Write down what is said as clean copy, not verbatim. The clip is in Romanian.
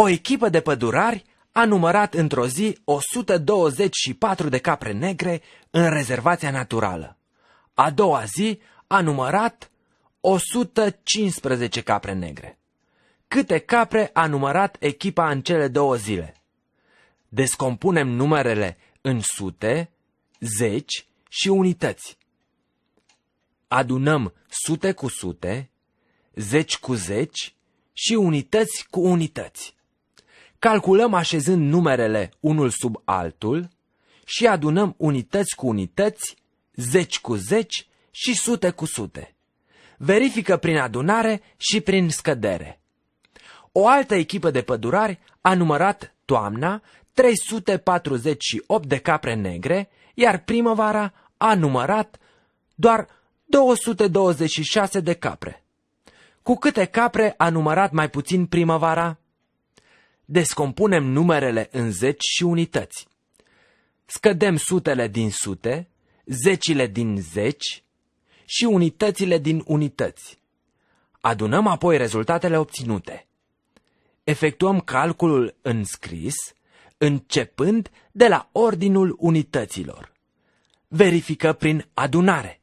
O echipă de pădurari a numărat într-o zi 124 de capre negre în rezervația naturală. A doua zi a numărat 115 capre negre. Câte capre a numărat echipa în cele 2 zile? Descompunem numerele în sute, zeci și unități. Adunăm sute cu sute, zeci cu zeci și unități cu unități. Calculăm așezând numerele unul sub altul și adunăm unități cu unități, zeci cu zeci și sute cu sute. Verifică prin adunare și prin scădere. O altă echipă de pădurari a numărat toamna 348 de capre negre, iar primăvara a numărat doar 226 de capre. Cu câte capre a numărat mai puțin primăvara? Descompunem numerele în zeci și unități. Scădem sutele din sute, zecile din zeci și unitățile din unități. Adunăm apoi rezultatele obținute. Efectuăm calculul în scris, începând de la ordinul unităților. Verifică prin adunare.